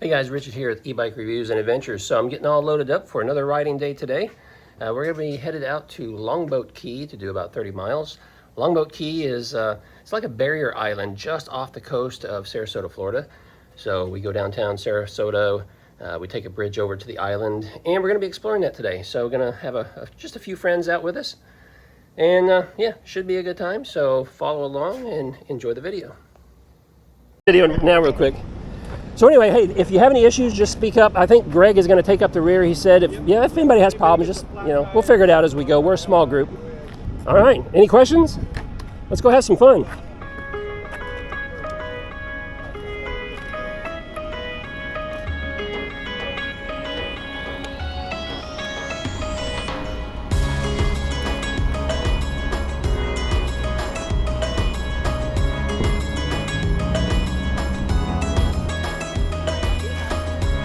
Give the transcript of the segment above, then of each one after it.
Hey guys, Richard here with eBike Reviews and Adventures. So I'm getting all loaded up for another riding day today. We're going to be headed out to Longboat Key to do about 30 miles. Longboat Key is it's like a barrier island just off the coast of Sarasota, Florida. So we go downtown Sarasota, we take a bridge over to the island, and we're going to be exploring that today. So we're going to have just a few friends out with us. And yeah, should be a good time. So follow along and enjoy the video. Video now real quick. So anyway, hey, if you have any issues, just speak up. I think Greg is going to take up the rear. He said, if anybody has problems, just, we'll figure it out as we go. We're a small group. All right, any questions? Let's go have some fun.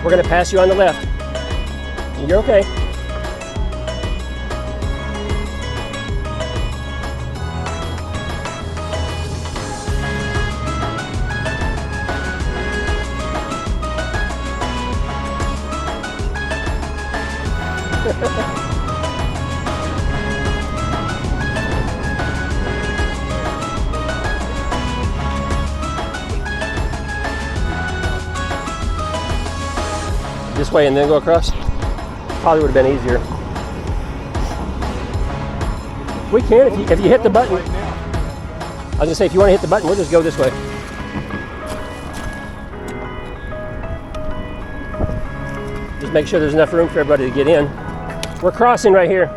We're going to pass you on the left. You're okay. This way and then go across? Probably would have been easier. We can if you hit the button. I was gonna say, if you want to hit the button, we'll just go this way. Just make sure there's enough room for everybody to get in. We're crossing right here.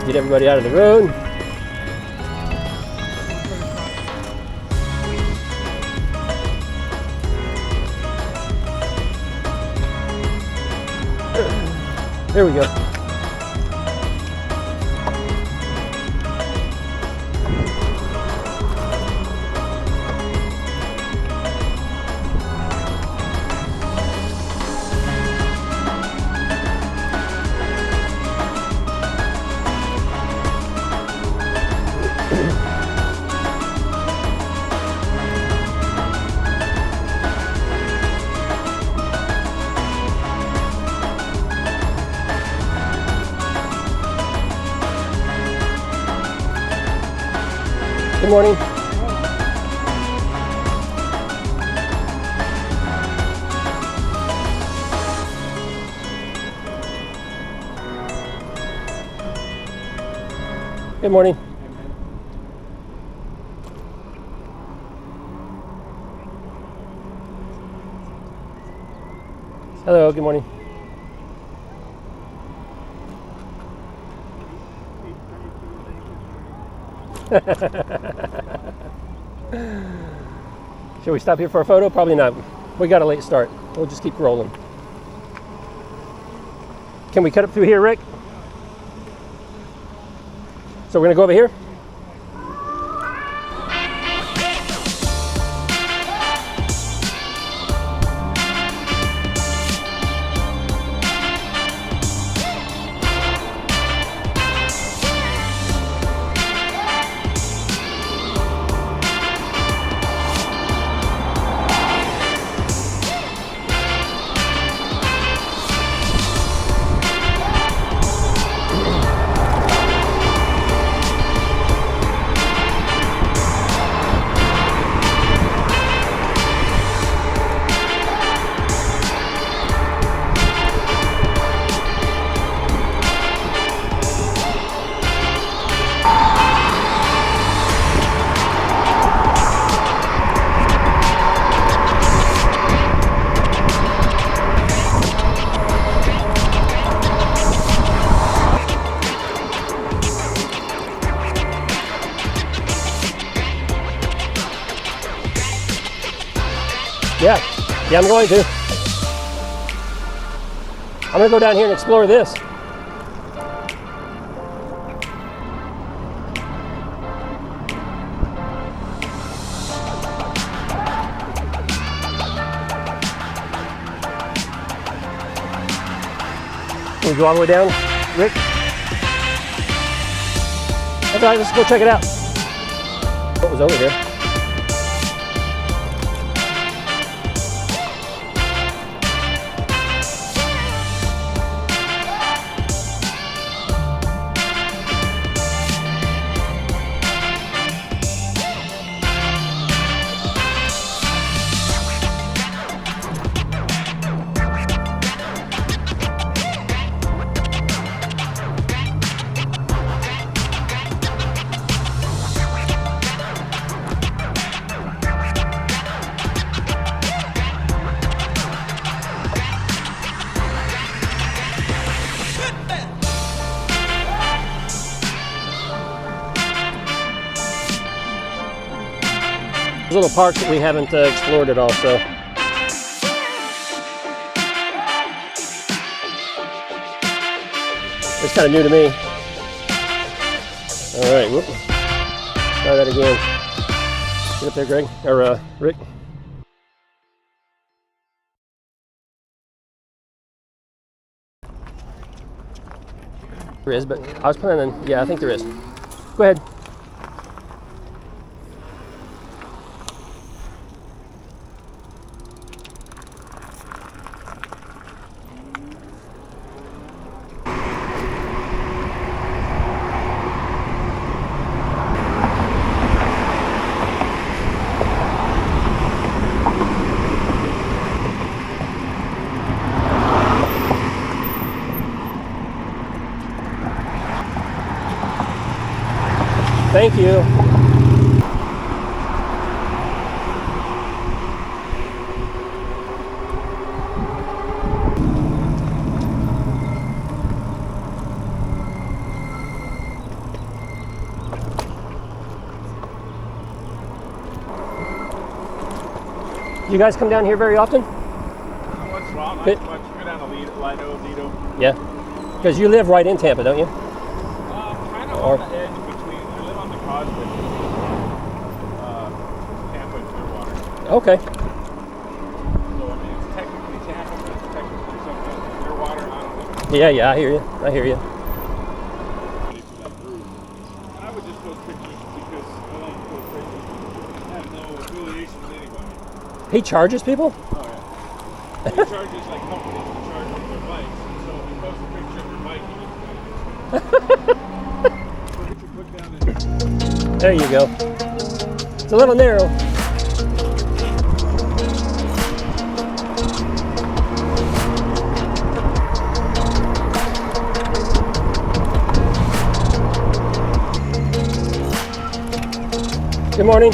Get everybody out of the road. There we go. Good morning. Good morning. Hello, good morning. Should we stop here for a photo? Probably not. We got a late start. We'll just keep rolling. Can we cut up through here, Rick? So we're gonna go over here? Yeah, I'm going to. I'm going to go down here and explore this. Can we go all the way down, Rick? That's all right, let's go check it out. What was was over here. There's little parks that we haven't explored at all, so. It's kind of new to me. All right, whoop. Try that again. Get up there, Greg, or Rick. There is, but I was planning, yeah, I think there is. Go ahead. Thank you. You guys come down here very often? What's wrong? I go down to Lido. Yeah. Because you live right in Tampa, don't you? Kind of on the edge between. I live on the causeway. Tampa and Clearwater. Okay. So I mean, it's technically Tampa, but it's technically something Clearwater. I don't know. Yeah, I hear you. I hear you. I would just post pictures because I like to post pictures. I have no affiliation with anybody. He charges people? Oh yeah. He charges like companies to charge for their bikes. So if you post a picture of your bike, you get There you go. It's a little narrow. Good morning.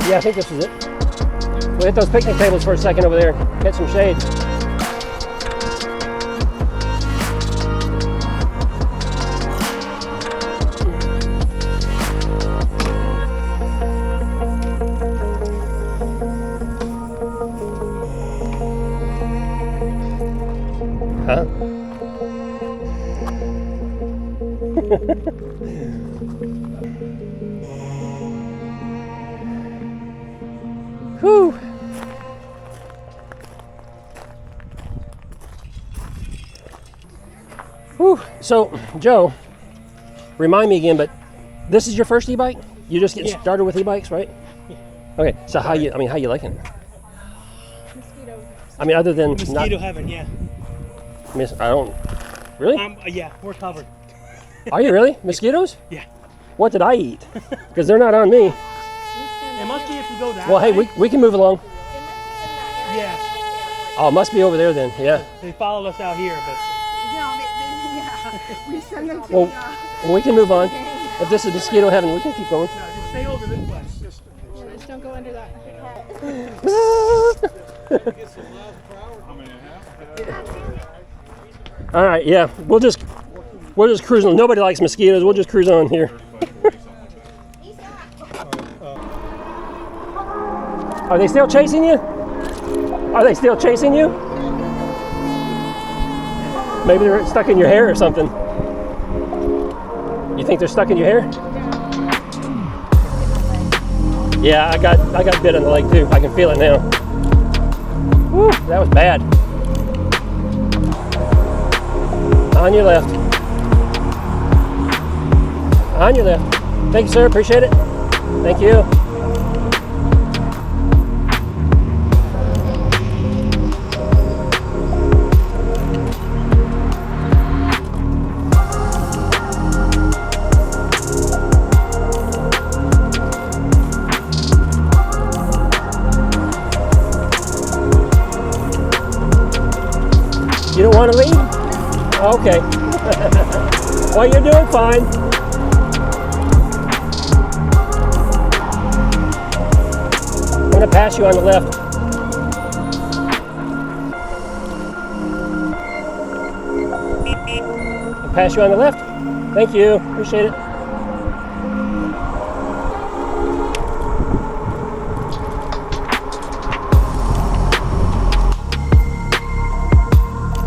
Yeah, I think this is it. We'll hit those picnic tables for a second over there. Get some shade. Huh? Whew. Whew. So, Joe, remind me again, but this is your first e-bike? You just get started with e-bikes, right? Yeah. Okay. So how you liking it? Mosquito. I mean, other than Mosquito heaven, yeah. I don't. Really? Yeah, we're covered. Are you really? Mosquitoes? Yeah. What did I eat? Because they're not on me. It must be if you go that Well, hey, way. we can move along. Yeah. Oh, it must be over there then. Yeah. They followed us out here, but We send them to Well, we can move on. If this is mosquito heaven, we can keep going. no, just stay over this way. Yeah, just don't go under that. How many and a half? All right, yeah, we'll just cruise on. Nobody likes mosquitoes. We'll just cruise on here. Are they still chasing you? Are they still chasing you? Maybe they're stuck in your hair or something. You think they're stuck in your hair? Yeah, I got bit on the leg too. I can feel it now. Woo, that was bad. On your left. On your left. Thank you, sir. Appreciate it. Thank you. You don't want to leave? Okay. Well, you're doing fine. I'm going to pass you on the left. I'll pass you on the left. Thank you. Appreciate it.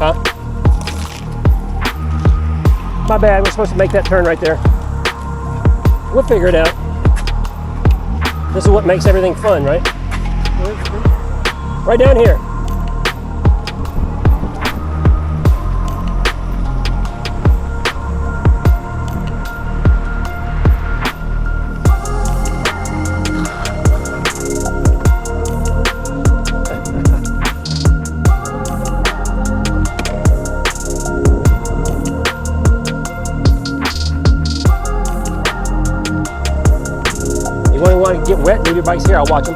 Huh? My bad, we're supposed to make that turn right there. We'll figure it out. This is what makes everything fun, right? Right down here. You want to get wet, leave your bikes here, I'll watch them.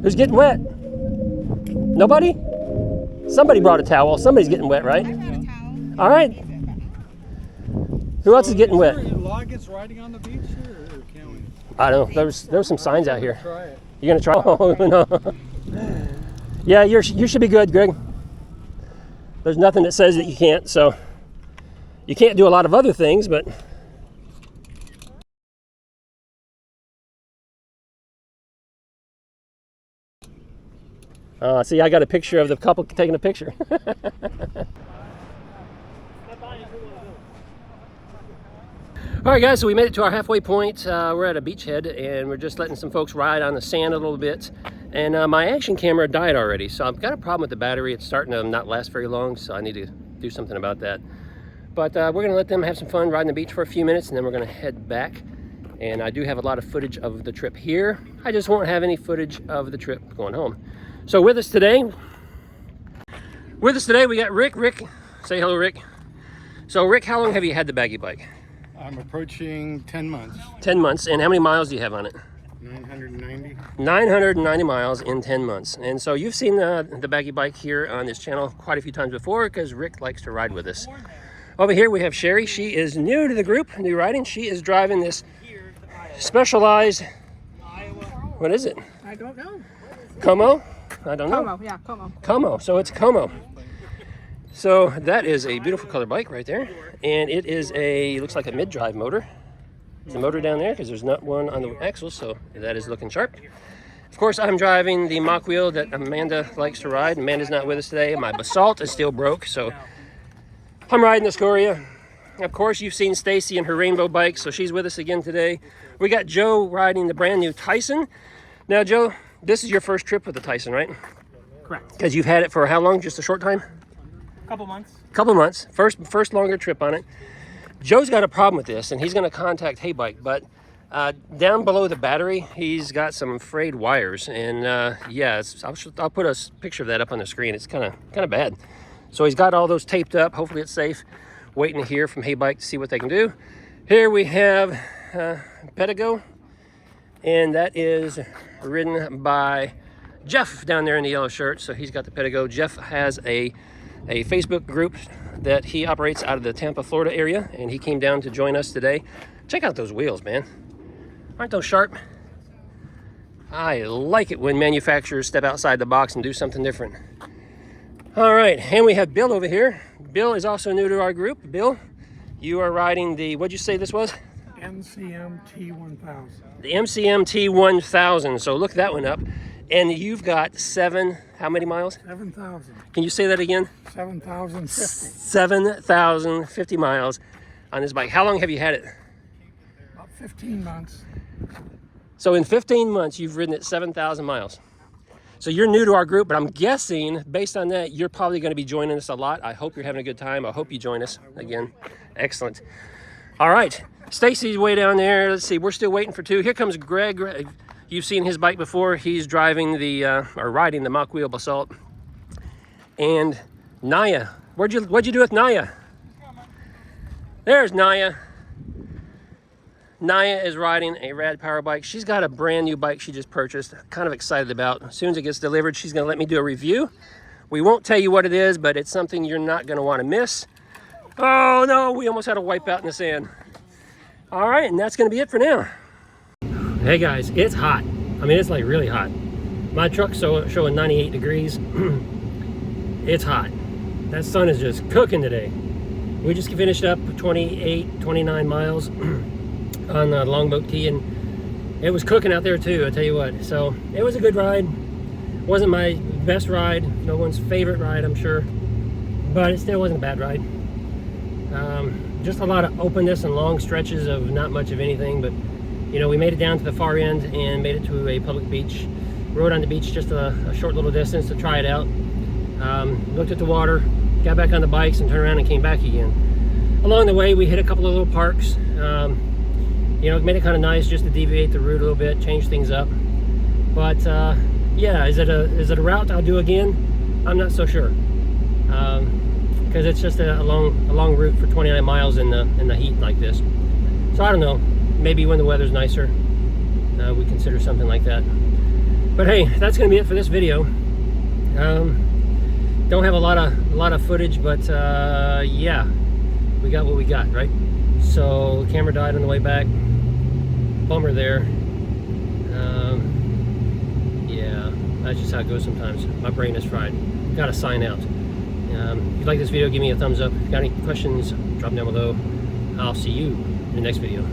Who's getting wet? Nobody? Somebody brought a towel. Somebody's getting wet, right? I brought a towel. All right. Who else is getting wet? Log gets riding on the beach here, or can we? I don't know. There's some signs out here. Try it. You gonna try? Oh no. Yeah, you should be good, Greg. There's nothing that says that you can't. So you can't do a lot of other things, but. See, I got a picture of the couple taking a picture. All right, guys, so we made it to our halfway point. We're at a beachhead, and we're just letting some folks ride on the sand a little bit. And my action camera died already, so I've got a problem with the battery. It's starting to not last very long, so I need to do something about that. But we're going to let them have some fun riding the beach for a few minutes, and then we're going to head back. And I do have a lot of footage of the trip here. I just won't have any footage of the trip going home. So with us today, we got Rick. Rick, say hello, Rick. So Rick, how long have you had the baggy bike? I'm approaching 10 months. 10 months. And how many miles do you have on it? 990. 990 miles in 10 months. And so you've seen the baggy bike here on this channel quite a few times before because Rick likes to ride with us. Over here we have Sherry. She is new to the group, new riding. She is driving this Specialized, what is it? I don't know. Como? I don't know. Como, yeah, Como. Como, so it's Como. So that is a beautiful color bike right there. And it is it looks like a mid-drive motor. There's a motor down there because there's not one on the axle, so that is looking sharp. Of course, I'm driving the mock wheel that Amanda likes to ride. Amanda's not with us today. My Basalt is still broke, so I'm riding the Scoria. Of course, you've seen Stacy and her rainbow bike, so she's with us again today. We got Joe riding the brand new Tyson. Now, Joe, this is your first trip with the Tyson, right? Correct. Because you've had it for how long? Just a short time? Couple months. Couple months. First longer trip on it. Joe's got a problem with this, and he's going to contact EBike, but down below the battery, he's got some frayed wires, and yeah, I'll put a picture of that up on the screen. It's kind of bad. So he's got all those taped up. Hopefully it's safe. Waiting to hear from EBike to see what they can do. Here we have Pedigo, and that is ridden by Jeff down there in the yellow shirt, so he's got the Pedigo. Jeff has a Facebook group that he operates out of the Tampa, Florida area, and he came down to join us today. Check out those wheels, man. Aren't those sharp? I like it when manufacturers step outside the box and do something different. All right, and we have Bill over here. Bill is also new to our group. Bill, you are riding the, what'd you say this was? MCM T1000. The MCM T1000, so look that one up. And you've got how many miles? 7,000. Can you say that again? 7,050. 7,050 miles on this bike. How long have you had it? About 15 months. So in 15 months, you've ridden it 7,000 miles. So you're new to our group, but I'm guessing, based on that, you're probably going to be joining us a lot. I hope you're having a good time. I hope you join us again. Excellent. All right. Stacy's way down there. Let's see. We're still waiting for two. Here comes Greg. You've seen his bike before. He's driving or riding the Mach Wheel Basalt. And Naya. What'd you do with Naya? There's Naya. Naya is riding a rad power bike. She's got a brand new bike she just purchased. Kind of excited about. As soon as it gets delivered, she's going to let me do a review. We won't tell you what it is, but it's something you're not going to want to miss. Oh no, we almost had a wipeout in the sand. All right, and that's going to be it for now. Hey guys, it's hot. I mean, it's like really hot. My truck's showing 98 degrees. It's hot. That sun is just cooking today. We just finished up 29 miles on Longboat Key, and it was cooking out there too, I tell you what. So it was a good ride. Wasn't my best ride, no one's favorite ride, I'm sure, but it still wasn't a bad ride. Just a lot of openness and long stretches of not much of anything, but you know, we made it down to the far end and made it to a public beach. Rode on the beach just a short little distance to try it out. Looked at the water, got back on the bikes and turned around and came back again. Along the way, we hit a couple of little parks. You know, it made it kind of nice just to deviate the route a little bit, change things up. But yeah, is it a route I'll do again? I'm not so sure, because it's just a long route for 29 miles in the heat like this. So I don't know. Maybe when the weather's nicer, we consider something like that. But hey, that's going to be it for this video. Don't have a lot of footage, but yeah, we got what we got, right? So the camera died on the way back. Bummer there. Yeah, that's just how it goes sometimes. My brain is fried. Gotta sign out. If you like this video, give me a thumbs up. If you got any questions, drop them down below. I'll see you in the next video.